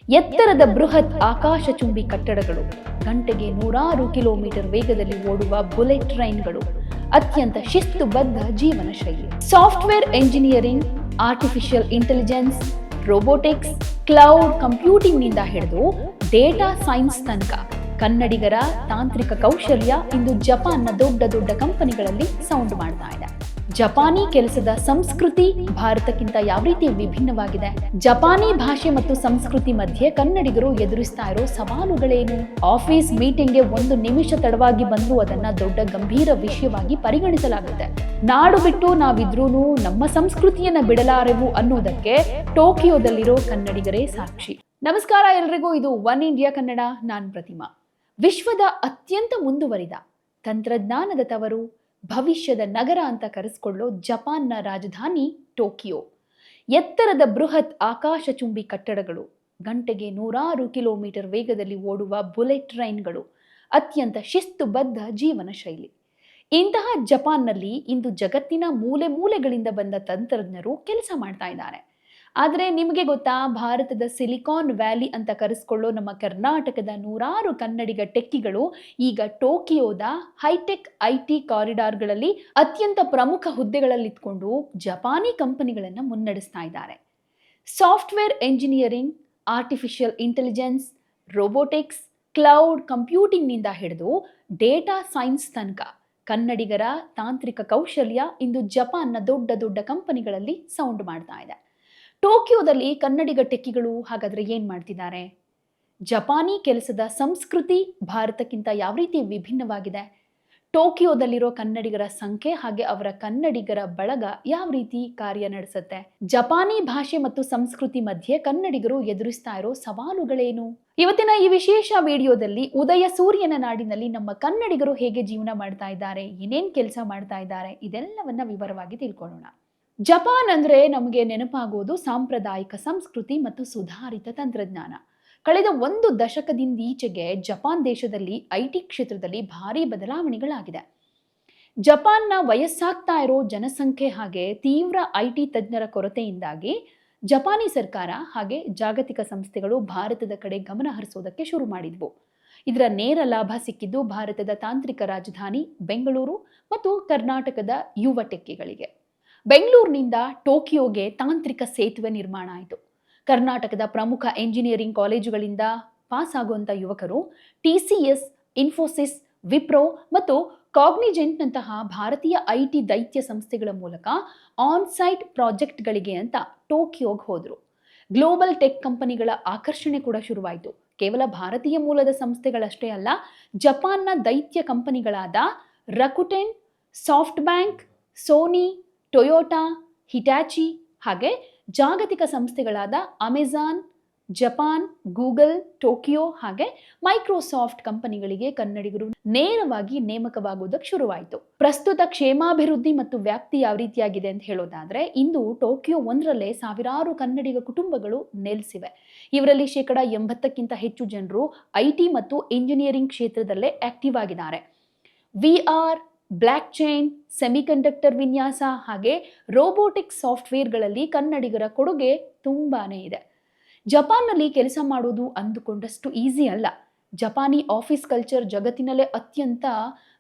ಎತ್ತರದ ಬೃಹತ್ ಆಕಾಶಚುಂಬಿ ಕಟ್ಟಡಗಳು, ಗಂಟೆಗೆ 100 ಕಿಲೋಮೀಟರ್ ವೇಗದಲ್ಲಿ ಓಡುವ ಬುಲೆಟ್ ಟ್ರೈನ್ಗಳು, ಅತ್ಯಂತ ಶಿಸ್ತುಬದ್ಧ ಜೀವನ ಶೈಲಿ. Software engineering, artificial intelligence, robotics, cloud ಕಂಪ್ಯೂಟಿಂಗ್ನಿಂದ ಹಿಡಿದು ಡೇಟಾ ಸೈನ್ಸ್ ತನಕ ಕನ್ನಡಿಗರ ತಾಂತ್ರಿಕ ಕೌಶಲ್ಯ ಇಂದು ಜಪಾನ್ನ ದೊಡ್ಡ ದೊಡ್ಡ ಕಂಪನಿಗಳಲ್ಲಿ ಸೌಂಡ್ ಮಾಡ್ತಾ ಇದೆ. ಜಪಾನಿ ಕೆಲಸದ ಸಂಸ್ಕೃತಿ ಭಾರತಕ್ಕಿಂತ ಯಾವ ರೀತಿ ವಿಭಿನ್ನವಾಗಿದೆ? ಜಪಾನಿ ಭಾಷೆ ಮತ್ತು ಸಂಸ್ಕೃತಿ ಮಧ್ಯೆ ಕನ್ನಡಿಗರು ಎದುರಿಸ್ತಾ ಇರೋ ಸವಾಲುಗಳೇನು? ಆಫೀಸ್ ಮೀಟಿಂಗ್ಗೆ 1 ನಿಮಿಷ ತಡವಾಗಿ ಬಂದರೂ ಅದನ್ನ ದೊಡ್ಡ ಗಂಭೀರ ವಿಷಯವಾಗಿ ಪರಿಗಣಿಸಲಾಗುತ್ತೆ. ನಾಡು ಬಿಟ್ಟು ನಾವಿದ್ರೂ ನಮ್ಮ ಸಂಸ್ಕೃತಿಯನ್ನ ಬಿಡಲಾರೆವು ಅನ್ನೋದಕ್ಕೆ ಟೋಕಿಯೋದಲ್ಲಿರೋ ಕನ್ನಡಿಗರೇ ಸಾಕ್ಷಿ. ನಮಸ್ಕಾರ ಎಲ್ರಿಗೂ, ಇದು ಒನ್ ಇಂಡಿಯಾ ಕನ್ನಡ. ನಾನು ಪ್ರತಿಮಾ. ವಿಶ್ವದ ಅತ್ಯಂತ ಮುಂದುವರಿದ ತಂತ್ರಜ್ಞಾನದ ತವರು, ಭವಿಷ್ಯದ ನಗರ ಅಂತ ಕರೆಸಿಕೊಳ್ಳೋ ಜಪಾನ್ನ ರಾಜಧಾನಿ ಟೋಕಿಯೋ. ಎತ್ತರದ ಬೃಹತ್ ಆಕಾಶಚುಂಬಿ ಕಟ್ಟಡಗಳು, ಗಂಟೆಗೆ 100 ಕಿಲೋಮೀಟರ್ ವೇಗದಲ್ಲಿ ಓಡುವ ಬುಲೆಟ್ ಟ್ರೈನ್ಗಳು, ಅತ್ಯಂತ ಶಿಸ್ತುಬದ್ಧ ಜೀವನ ಶೈಲಿ. ಇಂತಹ ಜಪಾನ್ನಲ್ಲಿ ಇಂದು ಜಗತ್ತಿನ ಮೂಲೆ ಮೂಲೆಗಳಿಂದ ಬಂದ ತಂತ್ರಜ್ಞರು ಕೆಲಸ ಮಾಡ್ತಾ ಇದ್ದಾರೆ. ಆದರೆ ನಿಮಗೆ ಗೊತ್ತಾ, ಭಾರತದ ಸಿಲಿಕಾನ್ ವ್ಯಾಲಿ ಅಂತ ಕರೆಸಿಕೊಳ್ಳೋ ನಮ್ಮ ಕರ್ನಾಟಕದ 100 ಕನ್ನಡಿಗ ಟೆಕ್ಕಿಗಳು ಈಗ ಟೋಕಿಯೋದ ಹೈಟೆಕ್ ಐಟಿ ಕಾರಿಡಾರ್ಗಳಲ್ಲಿ ಅತ್ಯಂತ ಪ್ರಮುಖ ಹುದ್ದೆಗಳಲ್ಲಿದ್ದುಕೊಂಡು ಜಪಾನಿ ಕಂಪನಿಗಳನ್ನು ಮುನ್ನಡೆಸ್ತಾ ಇದ್ದಾರೆ. Software engineering, artificial intelligence, robotics, cloud ಕಂಪ್ಯೂಟಿಂಗ್ನಿಂದ ಹಿಡಿದು ಡೇಟಾ ಸೈನ್ಸ್ ತನಕ ಕನ್ನಡಿಗರ ತಾಂತ್ರಿಕ ಕೌಶಲ್ಯ ಇಂದು ಜಪಾನ್ನ ದೊಡ್ಡ ದೊಡ್ಡ ಕಂಪನಿಗಳಲ್ಲಿ ಸೌಂಡ್ ಮಾಡ್ತಾ ಇದೆ. ಟೋಕಿಯೋದಲ್ಲಿ ಕನ್ನಡಿಗ ಟೆಕ್ಕಿಗಳು ಹಾಗಾದ್ರೆ ಏನ್ ಮಾಡ್ತಿದ್ದಾರೆ? ಜಪಾನಿ ಕೆಲಸದ ಸಂಸ್ಕೃತಿ ಭಾರತಕ್ಕಿಂತ ಯಾವ ರೀತಿ ವಿಭಿನ್ನವಾಗಿದೆ? ಟೋಕಿಯೋದಲ್ಲಿರೋ ಕನ್ನಡಿಗರ ಸಂಖ್ಯೆ ಹಾಗೆ ಅವರ ಕನ್ನಡಿಗರ ಬಳಗ ಯಾವ ರೀತಿ ಕಾರ್ಯ ನಡೆಸುತ್ತೆ? ಜಪಾನಿ ಭಾಷೆ ಮತ್ತು ಸಂಸ್ಕೃತಿ ಮಧ್ಯೆ ಕನ್ನಡಿಗರು ಎದುರಿಸ್ತಾ ಇರೋ ಸವಾಲುಗಳೇನು? ಇವತ್ತಿನ ಈ ವಿಶೇಷ ವಿಡಿಯೋದಲ್ಲಿ ಉದಯ ಸೂರ್ಯನ ನಾಡಿನಲ್ಲಿ ನಮ್ಮ ಕನ್ನಡಿಗರು ಹೇಗೆ ಜೀವನ ಮಾಡ್ತಾ ಇದ್ದಾರೆ, ಏನೇನ್ ಕೆಲಸ ಮಾಡ್ತಾ ಇದ್ದಾರೆ, ಇದೆಲ್ಲವನ್ನ ವಿವರವಾಗಿ ತಿಳ್ಕೊಳ್ಳೋಣ. ಜಪಾನ್ ಅಂದ್ರೆ ನಮಗೆ ನೆನಪಾಗೋದು ಸಾಂಪ್ರದಾಯಿಕ ಸಂಸ್ಕೃತಿ ಮತ್ತು ಸುಧಾರಿತ ತಂತ್ರಜ್ಞಾನ. ಕಳೆದ 1 ದಶಕದಿಂದ ಈಚೆಗೆ ಜಪಾನ್ ದೇಶದಲ್ಲಿ ಐಟಿ ಕ್ಷೇತ್ರದಲ್ಲಿ ಭಾರಿ ಬದಲಾವಣೆಗಳಾಗಿದೆ. ಜಪಾನ್ನ ವಯಸ್ಸಾಗ್ತಾ ಇರೋ ಜನಸಂಖ್ಯೆ ಹಾಗೆ ತೀವ್ರ ಐಟಿ ತಜ್ಞರ ಕೊರತೆಯಿಂದಾಗಿ ಜಪಾನಿ ಸರ್ಕಾರ ಹಾಗೆ ಜಾಗತಿಕ ಸಂಸ್ಥೆಗಳು ಭಾರತದ ಕಡೆ ಗಮನ ಹರಿಸೋದಕ್ಕೆ ಶುರು ಮಾಡಿದ್ವು. ಇದರ ನೇರ ಲಾಭ ಸಿಕ್ಕಿದ್ದು ಭಾರತದ ತಾಂತ್ರಿಕ ರಾಜಧಾನಿ ಬೆಂಗಳೂರು ಮತ್ತು ಕರ್ನಾಟಕದ ಯುವ ಟೆಕ್ಕಿಗಳಿಗೆ. ಬೆಂಗಳೂರಿನಿಂದ ಟೋಕಿಯೋಗೆ ತಾಂತ್ರಿಕ ಸೇತುವೆ ನಿರ್ಮಾಣ ಆಯಿತು. ಕರ್ನಾಟಕದ ಪ್ರಮುಖ ಎಂಜಿನಿಯರಿಂಗ್ ಕಾಲೇಜುಗಳಿಂದ ಪಾಸ್ ಆಗುವಂಥ ಯುವಕರು TCS, ಇನ್ಫೋಸಿಸ್, ವಿಪ್ರೋ ಮತ್ತು ಕಾಗ್ನಿಜೆಂಟ್ನಂತಹ ಭಾರತೀಯ ಐಟಿ ದೈತ್ಯ ಸಂಸ್ಥೆಗಳ ಮೂಲಕ ಆನ್ ಸೈಟ್ ಪ್ರಾಜೆಕ್ಟ್ಗಳಿಗೆ ಅಂತ ಟೋಕಿಯೋಗೆ ಹೋದರು. ಗ್ಲೋಬಲ್ ಟೆಕ್ ಕಂಪನಿಗಳ ಆಕರ್ಷಣೆ ಕೂಡ ಶುರುವಾಯಿತು. ಕೇವಲ ಭಾರತೀಯ ಮೂಲದ ಸಂಸ್ಥೆಗಳಷ್ಟೇ ಅಲ್ಲ, ಜಪಾನ್ನ ದೈತ್ಯ ಕಂಪನಿಗಳಾದ Rakuten, SoftBank, Sony, Toyota, Hitachi ಹಾಗೆ ಜಾಗತಿಕ ಸಂಸ್ಥೆಗಳಾದ ಅಮೆಜಾನ್, ಜಪಾನ್, ಗೂಗಲ್, ಟೋಕಿಯೋ ಹಾಗೆ ಮೈಕ್ರೋಸಾಫ್ಟ್ ಕಂಪನಿಗಳಿಗೆ ಕನ್ನಡಿಗರು ನೇರವಾಗಿ ನೇಮಕವಾಗುವುದಕ್ಕೆ ಶುರುವಾಯಿತು. ಪ್ರಸ್ತುತ ಕ್ಷೇಮಾಭಿವೃದ್ಧಿ ಮತ್ತು ವ್ಯಾಪ್ತಿ ಯಾವ ರೀತಿಯಾಗಿದೆ ಅಂತ ಹೇಳೋದಾದ್ರೆ, ಇಂದು ಟೋಕಿಯೋ 1ರಲ್ಲೇ ಸಾವಿರಾರು ಕನ್ನಡಿಗ ಕುಟುಂಬಗಳು ನೆಲೆಸಿವೆ. ಇವರಲ್ಲಿ 80%ಕ್ಕಿಂತ ಹೆಚ್ಚು ಜನರು ಐಟಿ ಮತ್ತು ಇಂಜಿನಿಯರಿಂಗ್ ಕ್ಷೇತ್ರದಲ್ಲೇ ಆಕ್ಟಿವ್ ಆಗಿದ್ದಾರೆ. VR, ಬ್ಲಾಕ್ ಚೈನ್, ಸೆಮಿಕಂಡಕ್ಟರ್ ವಿನ್ಯಾಸ ಹಾಗೆ ರೋಬೋಟಿಕ್ಸ್ ಸಾಫ್ಟ್ವೇರ್ಗಳಲ್ಲಿ ಕನ್ನಡಿಗರ ಕೊಡುಗೆ ತುಂಬಾನೇ ಇದೆ. ಜಪಾನ್ನಲ್ಲಿ ಕೆಲಸ ಮಾಡೋದು ಅಂದುಕೊಂಡಷ್ಟು ಈಸಿ ಅಲ್ಲ. ಜಪಾನಿ ಆಫೀಸ್ ಕಲ್ಚರ್ ಜಗತ್ತಿನಲ್ಲೇ ಅತ್ಯಂತ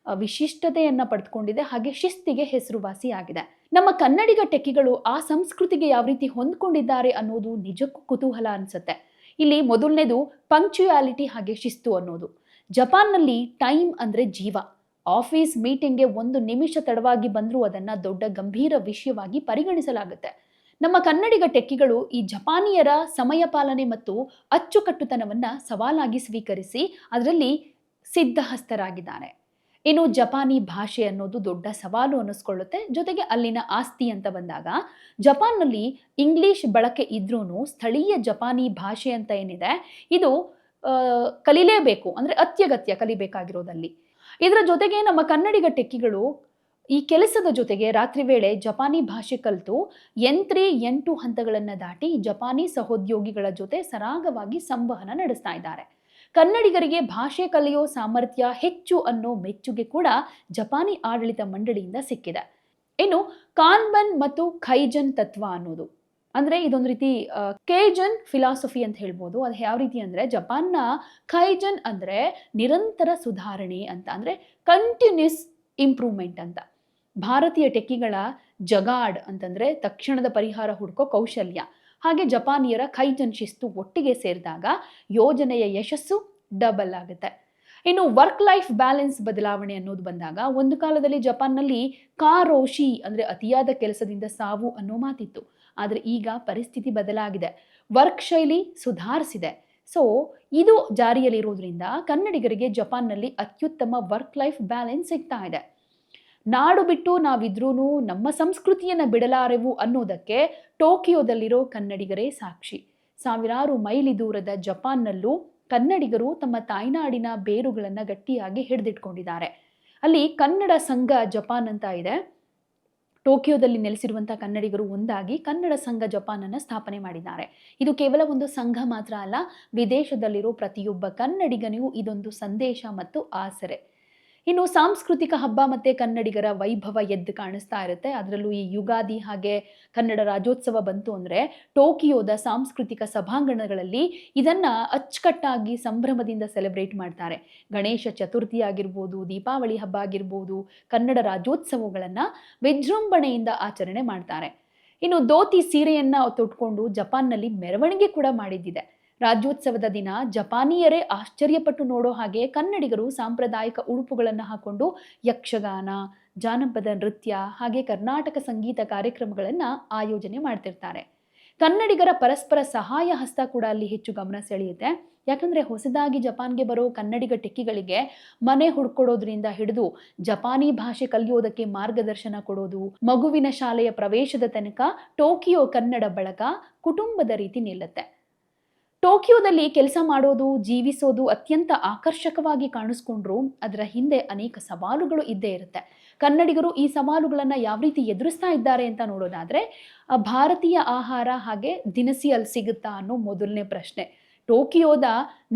ವಿಶಿಷ್ಟತೆಯನ್ನ ಪಡೆದುಕೊಂಡಿದೆ ಹಾಗೆ ಶಿಸ್ತಿಗೆ ಹೆಸರುವಾಸಿಯಾಗಿದೆ. ನಮ್ಮ ಕನ್ನಡಿಗ ಟೆಕ್ಕಿಗಳು ಆ ಸಂಸ್ಕೃತಿಗೆ ಯಾವ ರೀತಿ ಹೊಂದ್ಕೊಂಡಿದ್ದಾರೆ ಅನ್ನೋದು ನಿಜಕ್ಕೂ ಕುತೂಹಲ ಅನ್ಸುತ್ತೆ. ಇಲ್ಲಿ ಮೊದಲನೇದು ಪಂಕ್ಚುಯಾಲಿಟಿ ಹಾಗೆ ಶಿಸ್ತು ಅನ್ನೋದು. ಜಪಾನ್ನಲ್ಲಿ ಟೈಮ್ ಅಂದ್ರೆ ಜೀವ. ಆಫೀಸ್ ಮೀಟಿಂಗ್ಗೆ 1 ನಿಮಿಷ ತಡವಾಗಿ ಬಂದರೂ ಅದನ್ನ ದೊಡ್ಡ ಗಂಭೀರ ವಿಷಯವಾಗಿ ಪರಿಗಣಿಸಲಾಗುತ್ತೆ. ನಮ್ಮ ಕನ್ನಡಿಗ ಟೆಕ್ಕಿಗಳು ಈ ಜಪಾನಿಯರ ಸಮಯ ಪಾಲನೆ ಮತ್ತು ಅಚ್ಚುಕಟ್ಟುತನವನ್ನ ಸವಾಲಾಗಿ ಸ್ವೀಕರಿಸಿ ಅದರಲ್ಲಿ ಸಿದ್ಧಹಸ್ತರಾಗಿದ್ದಾರೆ. ಇನ್ನು ಜಪಾನಿ ಭಾಷೆ ಅನ್ನೋದು ದೊಡ್ಡ ಸವಾಲು ಅನ್ನಿಸ್ಕೊಳ್ಳುತ್ತೆ. ಜೊತೆಗೆ ಅಲ್ಲಿನ ಆಸ್ತಿ ಅಂತ ಬಂದಾಗ ಜಪಾನ್ನಲ್ಲಿ ಇಂಗ್ಲಿಷ್ ಬಳಕೆ ಇದ್ರೂ ಸ್ಥಳೀಯ ಜಪಾನಿ ಭಾಷೆ ಅಂತ ಏನಿದೆ ಇದು ಕಲಿಲೇಬೇಕು, ಅಂದ್ರೆ ಅತ್ಯಗತ್ಯ ಕಲಿಬೇಕಾಗಿರೋದಲ್ಲಿ. ಇದರ ಜೊತೆಗೆ ನಮ್ಮ ಕನ್ನಡಿಗ ಟೆಕ್ಕಿಗಳು ಈ ಕೆಲಸದ ಜೊತೆಗೆ ರಾತ್ರಿ ವೇಳೆ ಜಪಾನಿ ಭಾಷೆ ಕಲಿತು N3, N2 ಹಂತಗಳನ್ನು ದಾಟಿ ಜಪಾನಿ ಸಹೋದ್ಯೋಗಿಗಳ ಜೊತೆ ಸರಾಗವಾಗಿ ಸಂವಹನ ನಡೆಸ್ತಾ ಇದ್ದಾರೆ. ಕನ್ನಡಿಗರಿಗೆ ಭಾಷೆ ಕಲಿಯೋ ಸಾಮರ್ಥ್ಯ ಹೆಚ್ಚು ಅನ್ನೋ ಮೆಚ್ಚುಗೆ ಕೂಡ ಜಪಾನಿ ಆಡಳಿತ ಮಂಡಳಿಯಿಂದ ಸಿಕ್ಕಿದೆ. ಇನ್ನು ಕಾನ್ಬನ್ ಮತ್ತು ಖೈಜನ್ ತತ್ವ ಅನ್ನೋದು ಅಂದ್ರೆ ಇದೊಂದು ರೀತಿ ಕೈಜನ್ ಫಿಲಾಸಫಿ ಅಂತ ಹೇಳ್ಬೋದು. ಅದು ಯಾವ ರೀತಿ ಅಂದ್ರೆ ಜಪಾನ್ನ ಕೈಜನ್ ಅಂದ್ರೆ ನಿರಂತರ ಸುಧಾರಣೆ ಅಂತ, ಅಂದ್ರೆ ಕಂಟಿನ್ಯೂಸ್ ಇಂಪ್ರೂವ್ಮೆಂಟ್ ಅಂತ. ಭಾರತೀಯ ಟೆಕ್ಕಿಗಳ ಜಗಾಡ್ ಅಂತಂದ್ರೆ ತಕ್ಷಣದ ಪರಿಹಾರ ಹುಡುಕೋ ಕೌಶಲ್ಯ, ಹಾಗೆ ಜಪಾನಿಯರ ಕೈಜನ್ ಶಿಸ್ತು ಒಟ್ಟಿಗೆ ಸೇರಿದಾಗ ಯೋಜನೆಯ ಯಶಸ್ಸು ಡಬಲ್ ಆಗುತ್ತೆ. ಇನ್ನು ವರ್ಕ್ ಲೈಫ್ ಬ್ಯಾಲೆನ್ಸ್ ಬದಲಾವಣೆ ಅನ್ನೋದು ಬಂದಾಗ, ಒಂದು ಕಾಲದಲ್ಲಿ ಜಪಾನ್ನಲ್ಲಿ ಕಾರೋಶಿ ಅಂದ್ರೆ ಅತಿಯಾದ ಕೆಲಸದಿಂದ ಸಾವು ಅನ್ನೋ ಮಾತಿತ್ತು. ಆದರೆ ಈಗ ಪರಿಸ್ಥಿತಿ ಬದಲಾಗಿದೆ, ವರ್ಕ್ ಶೈಲಿ ಸುಧಾರಿಸಿದೆ. ಸೊ ಇದು ಜಾರಿಯಲ್ಲಿರೋದ್ರಿಂದ ಕನ್ನಡಿಗರಿಗೆ ಜಪಾನ್ನಲ್ಲಿ ಅತ್ಯುತ್ತಮ ವರ್ಕ್ ಲೈಫ್ ಬ್ಯಾಲೆನ್ಸ್ ಸಿಗ್ತಾ ಇದೆ. ನಾಡು ಬಿಟ್ಟು ನಾವಿದ್ರೂ ನಮ್ಮ ಸಂಸ್ಕೃತಿಯನ್ನು ಬಿಡಲಾರೆವು ಅನ್ನೋದಕ್ಕೆ ಟೋಕಿಯೋದಲ್ಲಿರೋ ಕನ್ನಡಿಗರೇ ಸಾಕ್ಷಿ. ಸಾವಿರಾರು ಮೈಲಿ ದೂರದ ಜಪಾನ್ನಲ್ಲೂ ಕನ್ನಡಿಗರು ತಮ್ಮ ತಾಯ್ನಾಡಿನ ಬೇರುಗಳನ್ನು ಗಟ್ಟಿಯಾಗಿ ಹಿಡಿದಿಟ್ಕೊಂಡಿದ್ದಾರೆ. ಅಲ್ಲಿ ಕನ್ನಡ ಸಂಘ ಜಪಾನ್ ಅಂತ ಇದೆ. ಟೋಕಿಯೋದಲ್ಲಿ ನೆಲೆಸಿರುವಂಥ ಕನ್ನಡಿಗರು ಒಂದಾಗಿ ಕನ್ನಡ ಸಂಘ ಜಪಾನನ್ನು ಸ್ಥಾಪನೆ ಮಾಡಿದ್ದಾರೆ. ಇದು ಕೇವಲ ಒಂದು ಸಂಘ ಮಾತ್ರ ಅಲ್ಲ, ವಿದೇಶದಲ್ಲಿರೋ ಪ್ರತಿಯೊಬ್ಬ ಕನ್ನಡಿಗನಿಗೂ ಇದೊಂದು ಸಂದೇಶ ಮತ್ತು ಆಸರೆ. ಇನ್ನು ಸಾಂಸ್ಕೃತಿಕ ಹಬ್ಬ ಮತ್ತು ಕನ್ನಡಿಗರ ವೈಭವ ಎದ್ದು ಕಾಣಿಸ್ತಾ ಇರುತ್ತೆ. ಅದರಲ್ಲೂ ಈ ಯುಗಾದಿ ಹಾಗೆ ಕನ್ನಡ ರಾಜ್ಯೋತ್ಸವ ಬಂತು ಅಂದರೆ ಟೋಕಿಯೋದ ಸಾಂಸ್ಕೃತಿಕ ಸಭಾಂಗಣಗಳಲ್ಲಿ ಇದನ್ನು ಅಚ್ಚುಕಟ್ಟಾಗಿ ಸಂಭ್ರಮದಿಂದ ಸೆಲೆಬ್ರೇಟ್ ಮಾಡ್ತಾರೆ. ಗಣೇಶ ಚತುರ್ಥಿ ಆಗಿರ್ಬೋದು, ದೀಪಾವಳಿ ಹಬ್ಬ ಆಗಿರ್ಬೋದು, ಕನ್ನಡ ರಾಜ್ಯೋತ್ಸವಗಳನ್ನು ವಿಜೃಂಭಣೆಯಿಂದ ಆಚರಣೆ ಮಾಡ್ತಾರೆ. ಇನ್ನು ಧೋತಿ ಸೀರೆಯನ್ನು ತೊಟ್ಕೊಂಡು ಜಪಾನ್ನಲ್ಲಿ ಮೆರವಣಿಗೆ ಕೂಡ ಮಾಡಿದ್ದಿದೆ. ರಾಜ್ಯೋತ್ಸವದ ದಿನ ಜಪಾನಿಯರೇ ಆಶ್ಚರ್ಯಪಟ್ಟು ನೋಡೋ ಹಾಗೆ ಕನ್ನಡಿಗರು ಸಾಂಪ್ರದಾಯಿಕ ಉಡುಪುಗಳನ್ನು ಹಾಕೊಂಡು ಯಕ್ಷಗಾನ, ಜಾನಪದ ನೃತ್ಯ ಹಾಗೆ ಕರ್ನಾಟಕ ಸಂಗೀತ ಕಾರ್ಯಕ್ರಮಗಳನ್ನು ಆಯೋಜನೆ ಮಾಡ್ತಿರ್ತಾರೆ. ಕನ್ನಡಿಗರ ಪರಸ್ಪರ ಸಹಾಯ ಹಸ್ತ ಕೂಡ ಅಲ್ಲಿ ಹೆಚ್ಚು ಗಮನ ಸೆಳೆಯುತ್ತೆ. ಯಾಕಂದರೆ ಹೊಸದಾಗಿ ಜಪಾನ್ಗೆ ಬರೋ ಕನ್ನಡಿಗ ಟೆಕ್ಕಿಗಳಿಗೆ ಮನೆ ಹುಡ್ಕೊಡೋದ್ರಿಂದ ಹಿಡಿದು ಜಪಾನಿ ಭಾಷೆ ಕಲಿಯೋದಕ್ಕೆ ಮಾರ್ಗದರ್ಶನ ಕೊಡೋದು, ಮಗುವಿನ ಶಾಲೆಯ ಪ್ರವೇಶದ ತನಕ ಟೋಕಿಯೋ ಕನ್ನಡ ಬಳಗ ಕುಟುಂಬದ ರೀತಿ ನಿಲ್ಲುತ್ತೆ. ಟೋಕಿಯೋದಲ್ಲಿ ಕೆಲಸ ಮಾಡೋದು, ಜೀವಿಸೋದು ಅತ್ಯಂತ ಆಕರ್ಷಕವಾಗಿ ಕಾಣಿಸ್ಕೊಂಡ್ರು ಅದರ ಹಿಂದೆ ಅನೇಕ ಸವಾಲುಗಳು ಇದ್ದೇ ಇರುತ್ತೆ. ಕನ್ನಡಿಗರು ಈ ಸವಾಲುಗಳನ್ನು ಯಾವ ರೀತಿ ಎದುರಿಸ್ತಾ ಇದ್ದಾರೆ ಅಂತ ನೋಡೋದಾದರೆ, ಭಾರತೀಯ ಆಹಾರ ಹಾಗೆ ದಿನಸಿ ಅಲ್ಲಿ ಸಿಗುತ್ತಾ ಅನ್ನೋ ಮೊದಲನೇ ಪ್ರಶ್ನೆ. ಟೋಕಿಯೋದ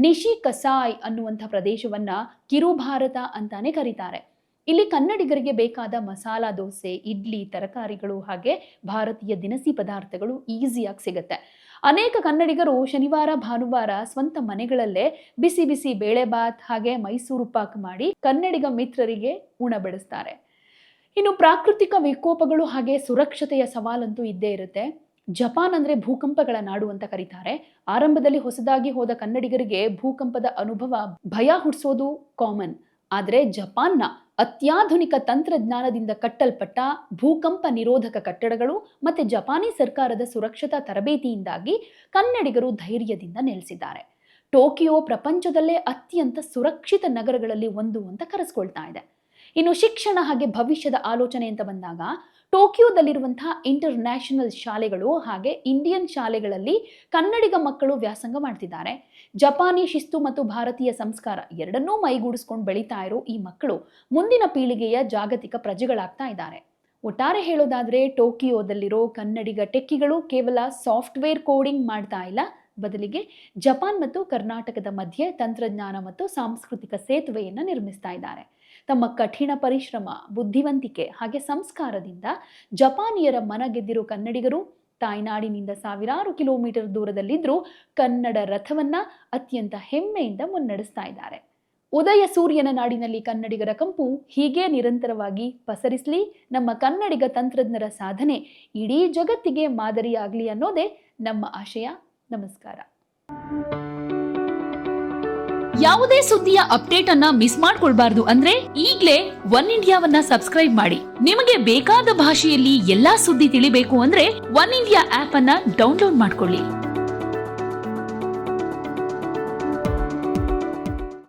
ನಿಶಿ ಕಸಾಯ್ ಅನ್ನುವಂಥ ಪ್ರದೇಶವನ್ನು ಕಿರುಭಾರತ ಅಂತಾನೆ ಕರೀತಾರೆ. ಇಲ್ಲಿ ಕನ್ನಡಿಗರಿಗೆ ಬೇಕಾದ ಮಸಾಲಾ ದೋಸೆ, ಇಡ್ಲಿ, ತರಕಾರಿಗಳು ಹಾಗೆ ಭಾರತೀಯ ದಿನಸಿ ಪದಾರ್ಥಗಳು ಈಸಿಯಾಗಿ ಸಿಗುತ್ತೆ. ಅನೇಕ ಕನ್ನಡಿಗರು ಶನಿವಾರ ಭಾನುವಾರ ಸ್ವಂತ ಮನೆಗಳಲ್ಲೇ ಬಿಸಿ ಬಿಸಿ ಬೇಳೆಬಾತ್ ಹಾಗೆ ಮೈಸೂರು ಪಾಕ್ ಮಾಡಿ ಕನ್ನಡಿಗ ಮಿತ್ರರಿಗೆ ಉಣಬಡಿಸ್ತಾರೆ. ಇನ್ನು ಪ್ರಾಕೃತಿಕ ವಿಕೋಪಗಳು ಹಾಗೆ ಸುರಕ್ಷತೆಯ ಸವಾಲಂತೂ ಇದ್ದೇ ಇರುತ್ತೆ. ಜಪಾನ್ ಅಂದರೆ ಭೂಕಂಪಗಳ ನಾಡು ಅಂತ ಕರೀತಾರೆ. ಆರಂಭದಲ್ಲಿ ಹೊಸದಾಗಿ ಹೋದ ಕನ್ನಡಿಗರಿಗೆ ಭೂಕಂಪದ ಅನುಭವ ಭಯ ಹುಟ್ಟಿಸೋದು ಕಾಮನ್. ಆದರೆ ಜಪಾನ್ನ ಅತ್ಯಾಧುನಿಕ ತಂತ್ರಜ್ಞಾನದಿಂದ ಕಟ್ಟಲ್ಪಟ್ಟ ಭೂಕಂಪ ನಿರೋಧಕ ಕಟ್ಟಡಗಳು ಮತ್ತು ಜಪಾನಿ ಸರ್ಕಾರದ ಸುರಕ್ಷತಾ ತರಬೇತಿಯಿಂದಾಗಿ ಕನ್ನಡಿಗರು ಧೈರ್ಯದಿಂದ ನೆಲೆಸಿದ್ದಾರೆ. ಟೋಕಿಯೋ ಪ್ರಪಂಚದಲ್ಲೇ ಅತ್ಯಂತ ಸುರಕ್ಷಿತ ನಗರಗಳಲ್ಲಿ ಒಂದು ಅಂತ ಕರೆಸ್ಕೊಳ್ತಾ ಇದೆ. ಇನ್ನು ಶಿಕ್ಷಣ ಹಾಗೆ ಭವಿಷ್ಯದ ಆಲೋಚನೆ ಅಂತ ಬಂದಾಗ, ಟೋಕಿಯೋದಲ್ಲಿರುವಂತಹ ಇಂಟರ್ನ್ಯಾಷನಲ್ ಶಾಲೆಗಳು ಹಾಗೆ ಇಂಡಿಯನ್ ಶಾಲೆಗಳಲ್ಲಿ ಕನ್ನಡಿಗ ಮಕ್ಕಳು ವ್ಯಾಸಂಗ ಮಾಡ್ತಿದ್ದಾರೆ. ಜಪಾನಿ ಶಿಸ್ತು ಮತ್ತು ಭಾರತೀಯ ಸಂಸ್ಕಾರ ಎರಡನ್ನೂ ಮೈಗೂಡಿಸ್ಕೊಂಡು ಬೆಳೀತಾ ಇರೋ ಈ ಮಕ್ಕಳು ಮುಂದಿನ ಪೀಳಿಗೆಯ ಜಾಗತಿಕ ಪ್ರಜೆಗಳಾಗ್ತಾ ಇದ್ದಾರೆ. ಒಟ್ಟಾರೆ ಹೇಳೋದಾದ್ರೆ ಟೋಕಿಯೋದಲ್ಲಿರೋ ಕನ್ನಡಿಗ ಟೆಕ್ಕಿಗಳು ಕೇವಲ ಸಾಫ್ಟ್ವೇರ್ ಕೋಡಿಂಗ್ ಮಾಡ್ತಾ ಇಲ್ಲ, ಬದಲಿಗೆ ಜಪಾನ್ ಮತ್ತು ಕರ್ನಾಟಕದ ಮಧ್ಯೆ ತಂತ್ರಜ್ಞಾನ ಮತ್ತು ಸಾಂಸ್ಕೃತಿಕ ಸೇತುವೆಯನ್ನು ನಿರ್ಮಿಸ್ತಾ ಇದ್ದಾರೆ. ತಮ್ಮ ಕಠಿಣ ಪರಿಶ್ರಮ, ಬುದ್ಧಿವಂತಿಕೆ ಹಾಗೆ ಸಂಸ್ಕಾರದಿಂದ ಜಪಾನಿಯರ ಮನ ಗೆದ್ದಿರೋ ಕನ್ನಡಿಗರು ತಾಯ್ನಾಡಿನಿಂದ ಸಾವಿರಾರು ಕಿಲೋಮೀಟರ್ ದೂರದಲ್ಲಿದ್ದರೂ ಕನ್ನಡ ರಥವನ್ನ ಅತ್ಯಂತ ಹೆಮ್ಮೆಯಿಂದ ಮುನ್ನಡೆಸ್ತಾ ಇದ್ದಾರೆ. ಉದಯ ಸೂರ್ಯನ ನಾಡಿನಲ್ಲಿ ಕನ್ನಡಿಗರ ಕಂಪು ಹೀಗೆ ನಿರಂತರವಾಗಿ ಪಸರಿಸಲಿ. ನಮ್ಮ ಕನ್ನಡಿಗ ತಂತ್ರಜ್ಞರ ಸಾಧನೆ ಇಡೀ ಜಗತ್ತಿಗೆ ಮಾದರಿಯಾಗಲಿ ಅನ್ನೋದೇ ನಮ್ಮ ಆಶಯ. ನಮಸ್ಕಾರ. ಯಾವುದೇ ಸುದ್ದಿಯ ಅಪ್ಡೇಟ್ ಅನ್ನ ಮಿಸ್ ಮಾಡ್ಕೊಳ್ಬಾರ್ದು ಅಂದ್ರೆ ಈಗ್ಲೇ ಒನ್ ಇಂಡಿಯಾವನ್ನ ಸಬ್ಸ್ಕ್ರೈಬ್ ಮಾಡಿ. ನಿಮಗೆ ಬೇಕಾದ ಭಾಷೆಯಲ್ಲಿ ಎಲ್ಲಾ ಸುದ್ದಿ ತಿಳಿಬೇಕು ಅಂದ್ರೆ ಒನ್ ಇಂಡಿಯಾ ಆಪ್ ಅನ್ನ ಡೌನ್ಲೋಡ್ ಮಾಡ್ಕೊಳ್ಳಿ.